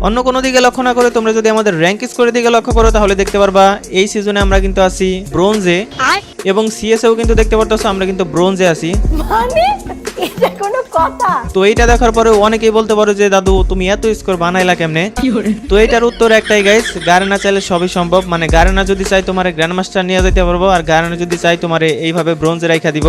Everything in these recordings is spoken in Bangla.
অন্য কোনো দিকে লক্ষ্য না করে তোমরা যদি আমাদের র্যাঙ্ক স্কোরের দিকে লক্ষ্য করো তাহলে দেখতে পারবা এই সিজনে আমরা কিন্তু আছি ব্রোঞ্জে, এবং সিএসএও কিন্তু দেখতে পারতেছো আমরা কিন্তু ব্রোঞ্জে আছি। মানে এটা কোনো কথা? তো এইটা দেখার পরে অনেকেই বলতে পারো যে দাদু তুমি এত স্কোর বানাইলা কেমনে? তো এটার উত্তর একটাই গাইস, গারেনা চাইলে সবই সম্ভব। মানে গারেনা যদি চাই তোমার গ্র্যান্ড মাস্টার নিয়ে যেতে পারবো, আর গারেনা যদি চাই তোমার এইভাবে ব্রোঞ্জে রাখা দিব।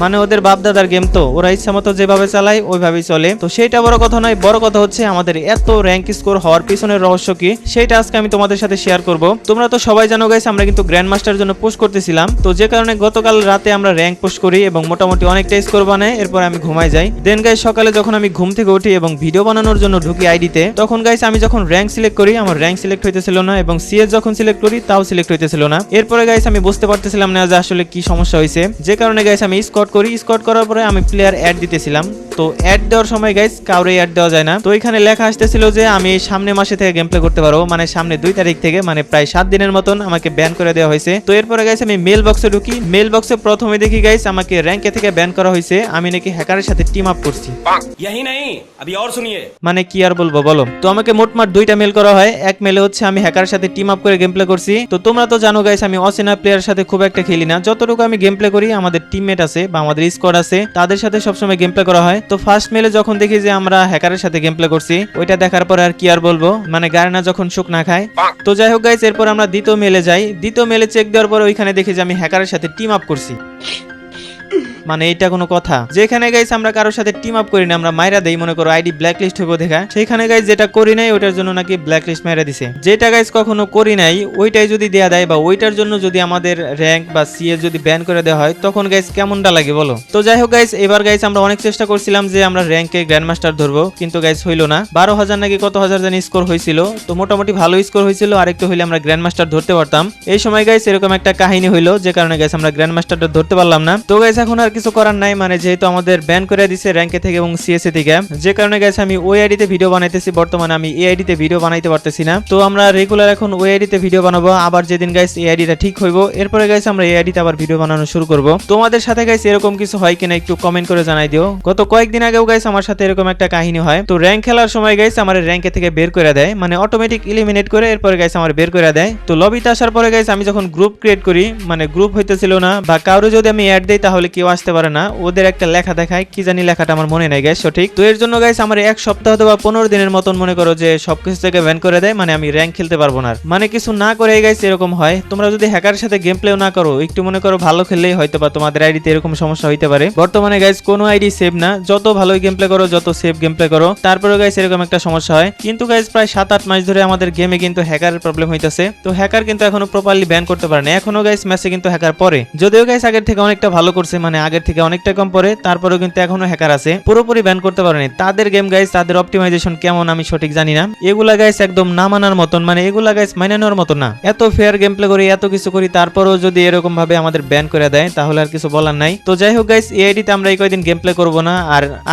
মানে ওদের বাপ দাদার গেম, তো ওরা ইচ্ছা মতো যেভাবে চালায় ওইভাবেই চলে। তো সেইটা বড় কথা নয়, বড় কথা হচ্ছে আমাদের এত র্যাঙ্ক স্কোর হওয়ার পিছনের রহস্য কি, সেটা আজকে আমি তোমাদের সাথে শেয়ার করব। তোমরা তো সবাই জানো গাইস আমরা কিন্তু গ্র্যান্ড মাস্টারের জন্য পোস্ট করতেছিলাম, তো যে কারণে গতকাল রাতে আমরা র্যাঙ্ক পোস্ট করি এবং মোটামুটি অনেকটা স্কোর বানাই, এরপর আমি ঘুমাই যাই। দেন গাইস সকালে যখন আমি ঘুম থেকে উঠি এবং ভিডিও বানানোর জন্য ঢুকি আইডিতে, তখন গাইস আমি যখন র্যাঙ্ক সিলেক্ট করি আমার র্যাঙ্ক সিলেক্ট হইতেছিল না, এবং সিএস যখন সিলেক্ট করি তাও সিলেক্ট হইতেছিল না। এরপরে গাইস আমি বুঝতে পারতেছিলাম না যে আসলে কি সমস্যা হয়েছে, যে কারণে গাইস আমি স্কোয়াড করি। স্কোয়াড করার পরে আমি প্লেয়ার অ্যাড দিতেছিলাম, তো অ্যাড দেওয়ার সময় গাইস কাউরে অ্যাড দেওয়া যায় না। তো এখানে লেখা আসতেছিল যে আমি সামনে মাসে থেকে গেম প্লে করতে পারবো, মানে সামনে 2 তারিখ থেকে, মানে প্রায় 7 দিনের মতন আমাকে ব্যান করে দেওয়া হয়েছে। তো এরপরে গাইস আমি মেল বক্সে ঢুকি, মেল বক্সে প্রথমে দেখি গাইস আমাকে র্যাঙ্কে থেকে ব্যান করা হয়েছে, আমি নাকি হ্যাকারের সাথে টিম আপ করছি। यही नहीं अभी और सुनिए। মানে কি আর বলবো বলো। তো আমাকে মোটমাট 2টা মেল করা হয়। এক মেলে হচ্ছে আমি হ্যাকারের সাথে টিম আপ করে গেম প্লে করছি। তো তোমরা তো জানো গাইস আমি অচেনা প্লেয়ারের সাথে খুব একটা খেলি না, যতটুকু আমি গেম প্লে করি আমাদের টিমমেট আছে বা আমাদের স্কোয়াড আছে তাদের সাথে সবসময় গেম প্লে করা হয়। তো ফার্স্ট মেলে যখন দেখি যে আমরা হ্যাকারের সাথে গেম প্লে করছি, ওইটা দেখার পরে আর কি আর বলবো, মানে গারেনা যখন শুক না খায়। তো যাই হোক গাইস, এরপর আমরা দ্বিতীয় মেলে যাই। দ্বিতীয় মেলে চেক দেওয়ার পরে ওইখানে দেখি যে আমি হ্যাকারের সাথে টিম আপ করছি। মানে এটা কোনো কথা? যেখানে গাইস আমরা কারোর সাথে টিম আপ করি না, আমরা মাইরা দেই, মনে করো আইডি ব্ল্যাক লিস্ট হইব দেখা, সেখানে গাইস যেটা করি নাই ওইটার জন্য নাকি ব্ল্যাক লিস্ট মাইরা দিছে। যেটা গাইস কখনো করি নাই ওইটাই যদি দেয়া দেয় বা ওইটার জন্য যদি আমাদের র্যাঙ্ক বা সিএস যদি ব্যান করে দেওয়া হয়, তখন গাইস কেমনটা লাগে বলো? তো যাই হোক গাইস, এবার গাইস আমরা অনেক চেষ্টা করছিলাম যে আমরা র্যাঙ্কে গ্র্যান্ড মাস্টার ধরবো, কিন্তু গাইস হইলো না। 12,000 নাকি কত হাজার জানি স্কোর হয়েছিল, তো মোটামুটি ভালো স্কোর হয়েছিল, আরেকটু হইলে আমরা গ্র্যান্ড মাস্টার ধরতে পারতাম। এই সময় গাইস এরকম একটা কাহিনী হইলো, যে কারণে গাইস আমরা গ্র্যান্ড মাস্টারটা ধরতে পারলাম না। তো গাইস এখন আর কিছু করার নাই, মানে যেহেতু আমাদের ব্যান করে দিছে র্যাঙ্কে থেকে এবং সিএসএ থেকে, যে কারণে গাইস আমি ওই আইডিতে ভিডিও বানাইতেছি। বর্তমানে আমি এই আইডিতে ভিডিও বানাইতে পারতেছি না, তো আমরা রেগুলার এখন ওই আইডিতে ভিডিও বানাবো। আবার যেদিন গাইস এই আইডিটা ঠিক হইব, এরপরে গাইস আমরা এই আইডিতে আবার ভিডিও বানানো শুরু করব। তোমাদের সাথে গাইস এরকম কিছু হয় কিনা একটু কমেন্ট করে জানাই দিও। গত কয়েকদিন আগেও গাইস আমার সাথে এরকম একটা কাহিনী হয়। তো র্যাঙ্ক খেলার সময় গাইস আমার র্যাঙ্কে থেকে বের করে দেয়, মানে অটোমেটিক এলিমিনেট করে এরপরে গাইস আমার বের করে দেয়। তো লবিতে আসার পরে গাইস আমি যখন গ্রুপ ক্রিয়েট করি, মানে গ্রুপ হইতেছিল না, বা কারো যদি আমি অ্যাড দেই তাহলে কেউ আসতে পারে না, ওদের একটা লেখা দেখায়, কি জানি লেখাটা আমার মনে নাই গাইস সঠিক। তো এর জন্য গাইস আমার 1 সপ্তাহ অথবা 15 দিনের মতন মনে করো যে সবকিছু থেকে ব্যান করে দেয়, মানে আমি র্যাঙ্ক খেলতে পারবো না। মানে কিছু না করে গাইস এরকম হয়। তোমরা যদি হ্যাকারের সাথে গেম প্লেও না করো, একটু মনে করো ভালো খেললেই হয়তো বা তোমাদের আইডিতে এরকম সমস্যা হইতে পারে। বর্তমানে গাইস কোনো আইডি সেভ না, যত ভালোই গেম প্লে করো, যত সেভ গেম প্লে করো, তারপরে গাইস এরকম একটা সমস্যা হয়। কিন্তু গাইস প্রায় 7-8 মাস ধরে আমাদের গেমে কিন্তু হ্যাকারের প্রবলেম হইতাছে। তো হ্যাকার কিন্তু এখনো প্রপারলি ব্যান করতে পারে না, এখনো গাইস ম্যাচে কিন্তু হ্যাকার পরে, যদিও গাইস আগের থেকে অনেকটা ভালো করছে, মানে আগের থেকে অনেকটা কম পরে, তারপরেও কিন্তু এখনো হ্যাকার আছে, পুরোপুরি ব্যান করতে পারেনি। তাদের গেম গাইস, তাদের অপটিমাইজেশন কেমন আমি সঠিক জানি না। এগুলা গাইস একদম না মানার মতন, মানে এগুলা গাইস মাইনে নেওয়ার মতন না। এত ফেয়ার গেম প্লে করি, এত কিছু করি, তারপরেও যদি এরকম ভাবে আমাদের ব্যান করে দেয় তাহলে আর কিছু বলার নাই। তো যাই হোক গাইস, এই আইডিতে আমরা এই কয়েকদিন গেম প্লে করবো না,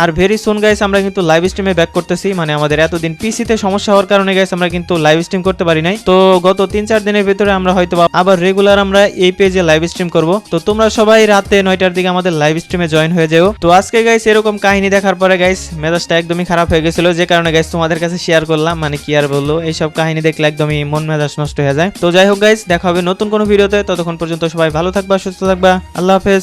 আর ভেরি সুন গাইস আমরা কিন্তু লাইভ স্ট্রিমে ব্যাক করতেছি। মানে আমাদের এতদিন পিসিতে সমস্যা হওয়ার কারণে গাইস আমরা কিন্তু লাইভ স্ট্রিম করতে পারি নাই। তো গত 3-4 দিনের ভিতরে আমরা হয়তো আবার রেগুলার আমরা এই পেজে লাইভ স্ট্রিম করব। তো তোমরা সবাই রাতে 9টার দিকে আমাদের লাইভ স্ট্রিমে জয়েন হয়ে যাও। তো আজকে গাইস এরকম কাহিনী দেখার পরে গাইস মেজাজটা একদমই খারাপ হয়ে গেছিল, যে কারণে গাইস তোমাদের কাছে শেয়ার করলাম। মানে কি আর বলবো, এইসব কাহিনী দেখলে একদমই মন মেজাজ নষ্ট হয়ে যায়। তো যাই হোক গাইস, দেখা হবে নতুন কোনো ভিডিওতে, ততক্ষণ পর্যন্ত সবাই ভালো থাকবা, সুস্থ থাকবা, আল্লাহ হাফেজ।